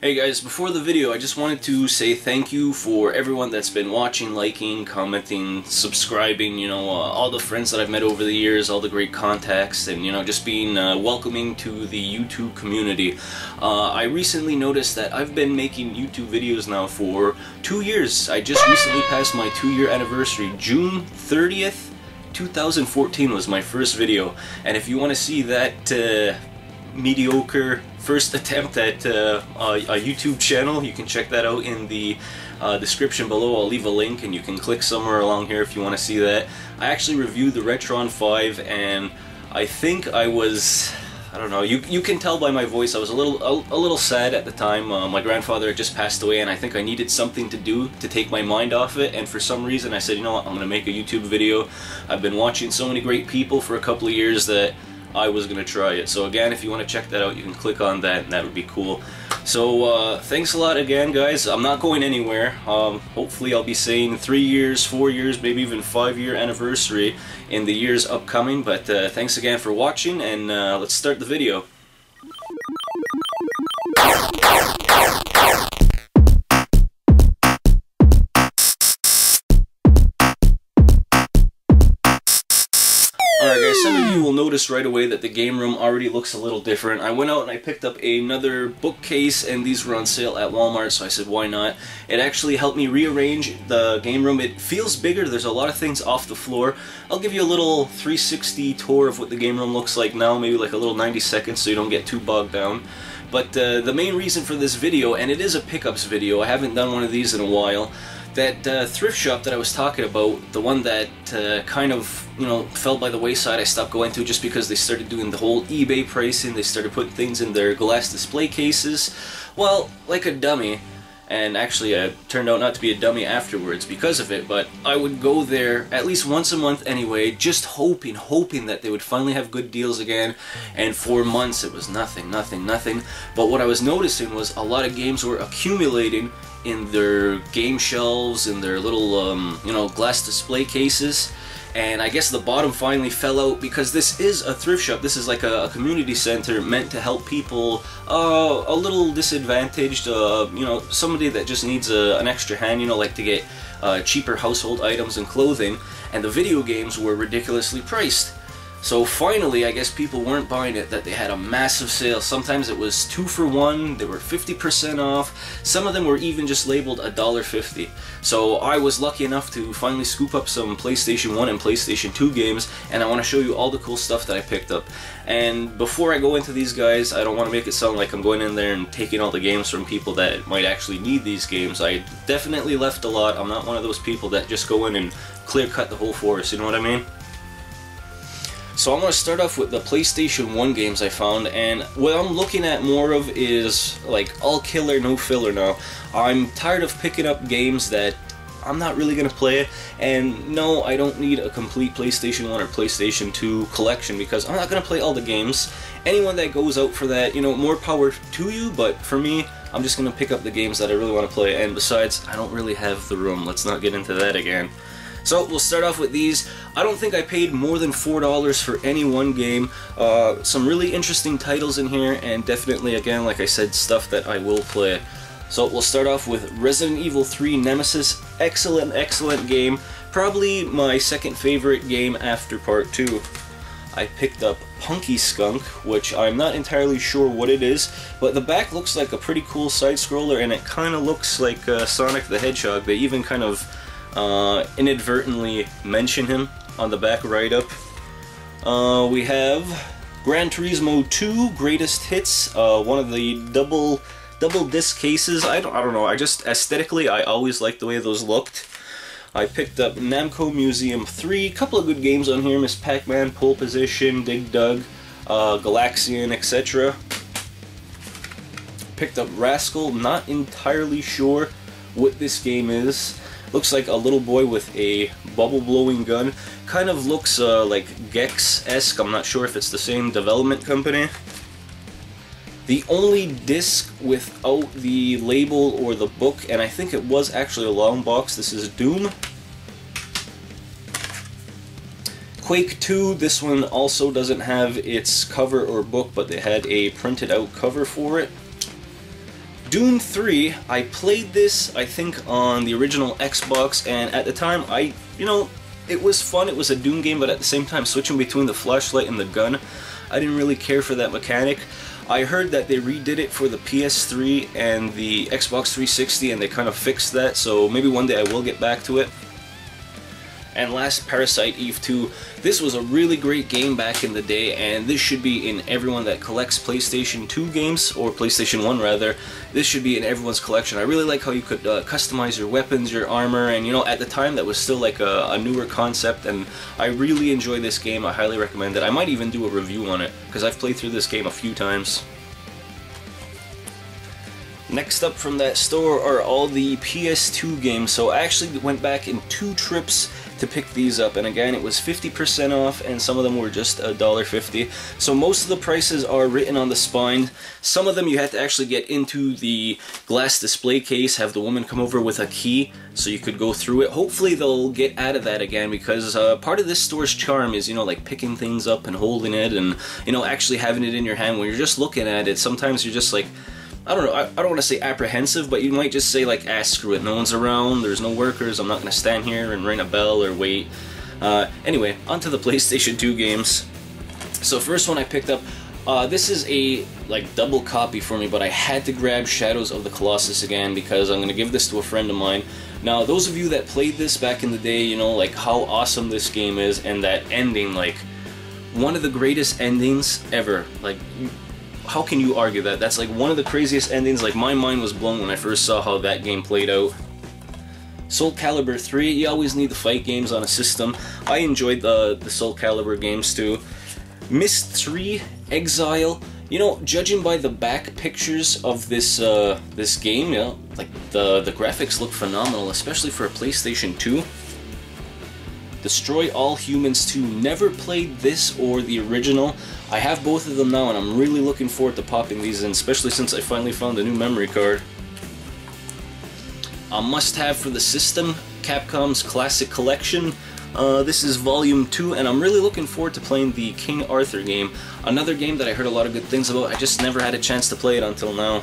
Hey guys, before the video I just wanted to say thank you for everyone that's been watching, liking, commenting, subscribing, all the friends that I've met over the years, all the great contacts, and just being welcoming to the YouTube community. I recently noticed that I've been making YouTube videos now for 2 years. I just recently passed my 2-year anniversary. June 30th, 2014 was my first video, and if you want to see that mediocre first attempt at a YouTube channel, you can check that out in the description below. I'll leave a link and you can click somewhere along here if you want to see that. I actually reviewed the Retron 5 and I think I was, I don't know, you can tell by my voice I was a little sad at the time. My grandfather had just passed away and I think I needed something to do to take my mind off it, and for some reason I said, you know what, I'm going to make a YouTube video. I've been watching so many great people for a couple of years that I was going to try it. So again, if you want to check that out, you can click on that and that would be cool. So thanks a lot again, guys. I'm not going anywhere. Hopefully I'll be saying 3 years, 4 years, maybe even 5-year anniversary in the years upcoming. But thanks again for watching, and let's start the video. Alright guys, some of you will notice right away that the game room already looks a little different. I went out and I picked up another bookcase, and these were on sale at Walmart, so I said why not. It actually helped me rearrange the game room. It feels bigger, there's a lot of things off the floor. I'll give you a little 360 tour of what the game room looks like now, maybe like a little 90 seconds so you don't get too bogged down. But the main reason for this video, and it is a pickups video, I haven't done one of these in a while. That thrift shop that I was talking about, the one that kind of, fell by the wayside, I stopped going to just because they started doing the whole eBay pricing. They started putting things in their glass display cases. Well, like a dummy, and actually I turned out not to be a dummy afterwards because of it, but I would go there at least once a month anyway, just hoping that they would finally have good deals again, and for months it was nothing. But what I was noticing was a lot of games were accumulating in their game shelves, in their little, glass display cases. And I guess the bottom finally fell out because this is a thrift shop. This is like a community center meant to help people a little disadvantaged, somebody that just needs an extra hand, like to get cheaper household items and clothing. And the video games were ridiculously priced. So finally, I guess people weren't buying it, that they had a massive sale. Sometimes it was 2 for 1, they were 50% off. Some of them were even just labeled $1.50. So I was lucky enough to finally scoop up some PlayStation 1 and PlayStation 2 games, and I want to show you all the cool stuff that I picked up. And before I go into these guys, I don't want to make it sound like I'm going in there and taking all the games from people that might actually need these games. I definitely left a lot. I'm not one of those people that just go in and clear cut the whole forest, you know what I mean? So I'm going to start off with the PlayStation 1 games I found, and what I'm looking at more of is like all killer, no filler now. I'm tired of picking up games that I'm not really going to play, and no, I don't need a complete PlayStation 1 or PlayStation 2 collection because I'm not going to play all the games. Anyone that goes out for that, more power to you, but for me, I'm just going to pick up the games that I really want to play, and besides, I don't really have the room. Let's not get into that again. So we'll start off with these. I don't think I paid more than $4 for any one game. Some really interesting titles in here, and definitely, again, like I said, stuff that I will play. So we'll start off with Resident Evil 3 Nemesis. Excellent game. Probably my second favorite game after Part 2. I picked up Punky Skunk, which I'm not entirely sure what it is, but the back looks like a pretty cool side-scroller, and it kind of looks like Sonic the Hedgehog. They even kind of inadvertently mention him on the back write-up. We have Gran Turismo 2 Greatest Hits, one of the double disc cases. I don't know, I just aesthetically I always liked the way those looked. I picked up Namco Museum 3, couple of good games on here, Miss Pac-Man, Pole Position, Dig Dug, Galaxian, etc. Picked up Rascal, not entirely sure what this game is. Looks like a little boy with a bubble-blowing gun. Kind of looks like Gex-esque. I'm not sure if it's the same development company. The only disc without the label or the book, and I think it was actually a long box, this is Doom. Quake 2, this one also doesn't have its cover or book, but they had a printed out cover for it. Doom 3, I played this, I think, on the original Xbox, and at the time, it was fun. It was a Doom game, but at the same time, switching between the flashlight and the gun, I didn't really care for that mechanic. I heard that they redid it for the PS3 and the Xbox 360, and they kind of fixed that, so maybe one day I will get back to it. And last, Parasite Eve 2. This was a really great game back in the day, and this should be in everyone that collects PlayStation 2 games, or PlayStation 1 rather. This should be in everyone's collection. I really like how you could customize your weapons, your armor, and at the time that was still like a newer concept, and I really enjoy this game. I highly recommend it. I might even do a review on it, because I've played through this game a few times. Next up from that store are all the PS2 games. So I actually went back in 2 trips to pick these up, and again it was 50% off, and some of them were just $1.50. So most of the prices are written on the spine. Some of them you had to actually get into the glass display case, have the woman come over with a key so you could go through it. Hopefully they'll get out of that again, because part of this store's charm is, like picking things up and holding it, and actually having it in your hand. When you're just looking at it, sometimes you're just like, I don't know, I don't want to say apprehensive, but you might just say like, screw it, no one's around, there's no workers, I'm not going to stand here and ring a bell or wait. Anyway, onto the PlayStation 2 games. So first one I picked up, this is a double copy for me, but I had to grab Shadows of the Colossus again because I'm going to give this to a friend of mine. Now, those of you that played this back in the day, like how awesome this game is, and that ending, like one of the greatest endings ever. How can you argue that? That's like one of the craziest endings. Like, my mind was blown when I first saw how that game played out. Soul Calibur 3, you always need the fight games on a system. I enjoyed the Soul Calibur games too. Myst 3, Exile. Judging by the back pictures of this this game, the graphics look phenomenal, especially for a PlayStation 2. Destroy All Humans 2. Never played this or the original. I have both of them now, and I'm really looking forward to popping these in, especially since I finally found a new memory card. A must-have for the system, Capcom's Classic Collection. This is Volume 2, and I'm really looking forward to playing the King Arthur game. Another game that I heard a lot of good things about. I just never had a chance to play it until now.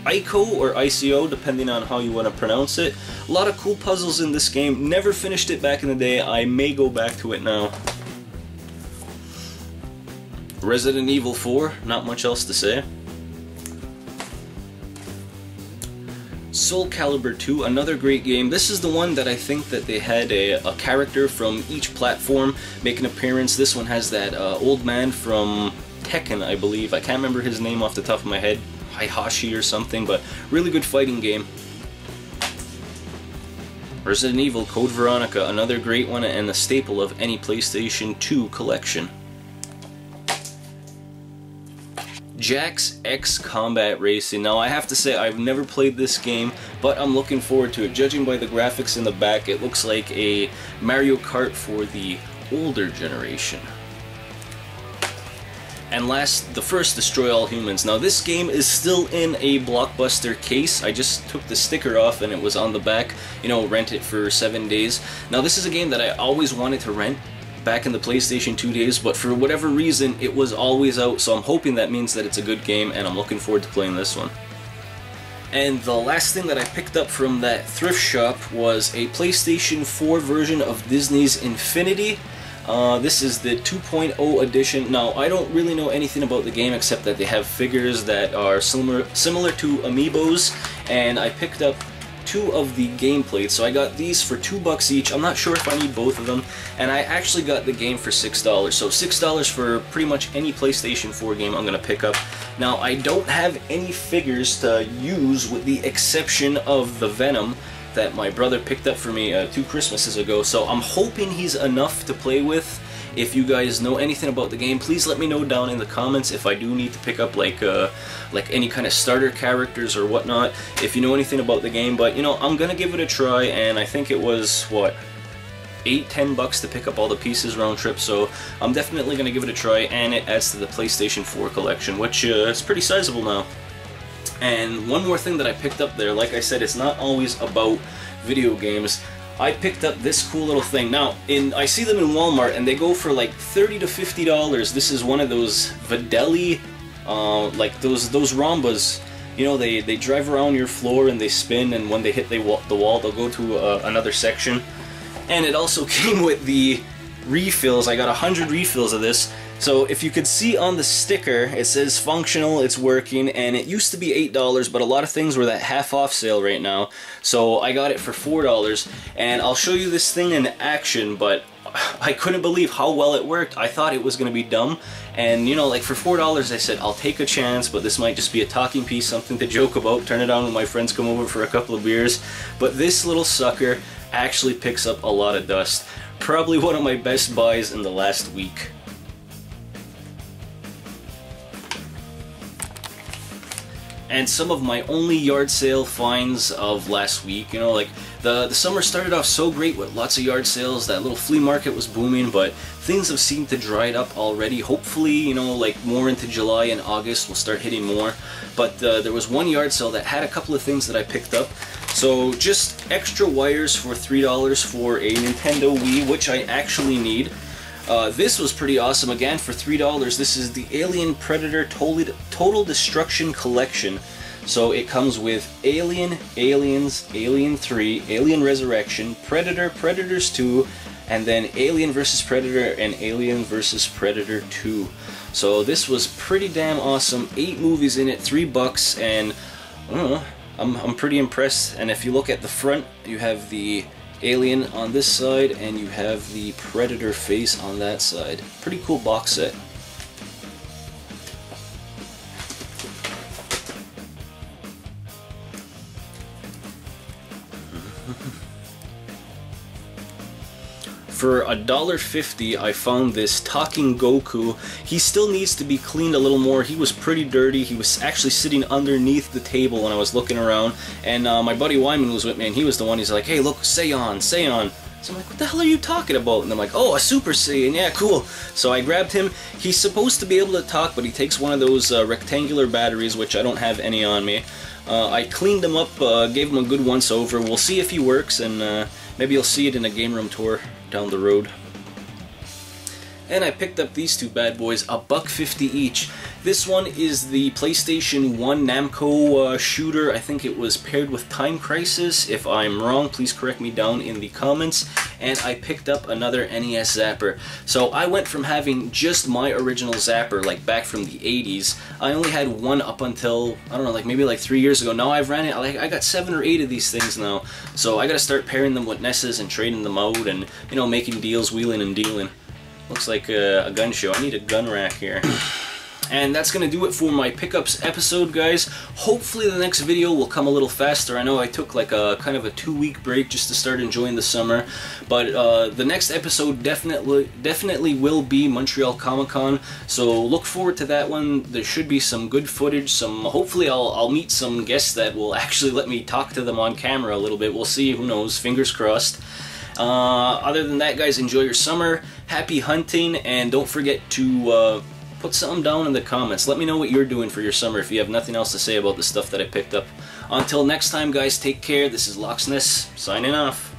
Ico, or ICO, depending on how you want to pronounce it. A lot of cool puzzles in this game. Never finished it back in the day. I may go back to it now. Resident Evil 4, not much else to say. Soul Calibur 2, another great game. This is the one that I think that they had a character from each platform make an appearance. This one has that old man from Tekken, I believe. I can't remember his name off the top of my head. Hihashi or something, but really good fighting game. Resident Evil Code Veronica, another great one and a staple of any PlayStation 2 collection. Jax X Combat Racing. Now, I have to say I've never played this game, but I'm looking forward to it. Judging by the graphics in the back, it looks like a Mario Kart for the older generation. And last, the first, Destroy All Humans. Now, this game is still in a Blockbuster case. I just took the sticker off and it was on the back, rent it for 7 days. Now, this is a game that I always wanted to rent back in the PlayStation 2 days, but for whatever reason, it was always out, so I'm hoping that means that it's a good game, and I'm looking forward to playing this one. And the last thing that I picked up from that thrift shop was a PlayStation 4 version of Disney's Infinity. This is the 2.0 edition. Now, I don't really know anything about the game except that they have figures that are similar to Amiibos, and I picked up 2 of the game plates. So I got these for $2 each. I'm not sure if I need both of them, and I actually got the game for $6. So $6 for pretty much any PlayStation 4 game I'm gonna pick up. Now, I don't have any figures to use with the exception of the Venom that my brother picked up for me 2 Christmases ago, so I'm hoping he's enough to play with. If you guys know anything about the game, please let me know down in the comments if I do need to pick up like any kind of starter characters or whatnot, if you know anything about the game. But I'm gonna give it a try, and I think it was what, $8-10 to pick up all the pieces round trip, so I'm definitely gonna give it a try, and it adds to the PlayStation 4 collection, which is pretty sizable now. And one more thing that I picked up there, like I said, it's not always about video games. I picked up this cool little thing. Now, I see them in Walmart, and they go for like $30 to $50. This is one of those Videli like those Rhombus. You know, they drive around your floor and they spin, and when they hit the wall, they'll go to another section. And it also came with the refills. I got 100 refills of this. So if you could see on the sticker, it says functional, it's working, and it used to be $8, but a lot of things were that half off sale right now. So I got it for $4, and I'll show you this thing in action, but I couldn't believe how well it worked. I thought it was going to be dumb, and you know, like for $4 I said, I'll take a chance, but this might just be a talking piece, something to joke about, turn it on when my friends come over for a couple of beers. But this little sucker actually picks up a lot of dust. Probably one of my best buys in the last week. And some of my only yard sale finds of last week. You know, like the summer started off so great with lots of yard sales. That little flea market was booming, but things have seemed to dry up already. Hopefully, you know, like more into July and August we'll start hitting more. But there was one yard sale that had a couple of things that I picked up. So just extra wires for $3 for a Nintendo Wii, which I actually need. This was pretty awesome. Again, for $3, this is the Alien Predator Total Destruction Collection. So it comes with Alien, Aliens, Alien 3, Alien Resurrection, Predator, Predators 2, and then Alien vs. Predator and Alien vs. Predator 2. So this was pretty damn awesome. 8 movies in it, $3, and I don't know, I'm pretty impressed. And if you look at the front, you have the Alien on this side, and you have the Predator face on that side. Pretty cool box set. For $1.50, I found this Talking Goku. He still needs to be cleaned a little more. He was pretty dirty. He was actually sitting underneath the table when I was looking around, and my buddy Wyman was with me, and he was the one. He's like, "Hey, look, Saiyan, Saiyan." So I'm like, "What the hell are you talking about?" And I'm like, "Oh, a Super Saiyan, yeah, cool." So I grabbed him. He's supposed to be able to talk, but he takes one of those rectangular batteries, which I don't have any on me. I cleaned him up, gave him a good once-over. We'll see if he works, and maybe you'll see it in a game room tour down the road. And I picked up these two bad boys, $1.50 each. This one is the PlayStation 1 Namco shooter. I think it was paired with Time Crisis. If I'm wrong, please correct me down in the comments. And I picked up another NES Zapper. So I went from having just my original Zapper, like back from the 80s. I only had one up until, I don't know, like maybe like 3 years ago. Now I've ran it, like I got 7 or 8 of these things now. So I gotta start pairing them with NESs and trading them out, and, you know, making deals, wheeling and dealing. Looks like a gun show. I need a gun rack here. And that's going to do it for my pickups episode, guys. Hopefully the next video will come a little faster. I know I took like a kind of a 2-week break just to start enjoying the summer. But the next episode definitely will be Montreal Comic-Con. So look forward to that one. There should be some good footage. Hopefully I'll meet some guests that will actually let me talk to them on camera a little bit. We'll see. Who knows? Fingers crossed. Other than that, guys, enjoy your summer, happy hunting, and don't forget to put something down in the comments. Let me know what you're doing for your summer if you have nothing else to say about the stuff that I picked up. Until next time, guys, take care. This is Loch, signing off.